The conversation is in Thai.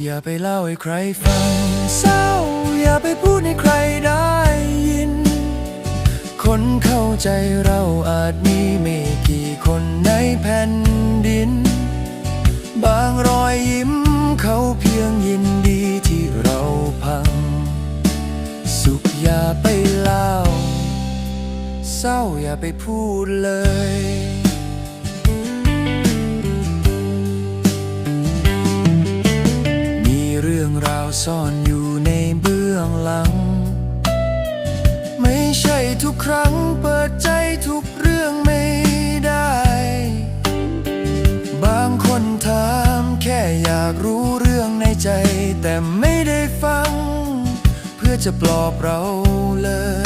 อย่าไปเล่าให้ใครฟังเศร้าอย่าไปพูดให้ใครได้ยินคนเข้าใจเราอาจมีไม่กี่คนในแผ่นดินบางรอยยิ้มเขาเพียงยินดีที่เราพังสุขอย่าไปเล่าเศร้าอย่าไปพูดเลยมีเรื่องราวซ่อนอยู่ในเบื้องหลังไม่ใช่ทุกครั้งเปิดใจทุกเรื่องไม่ได้บางคนถามแค่อยากรู้เรื่องในใจแต่ไม่ได้ฟังเพื่อจะปลอบเราเลย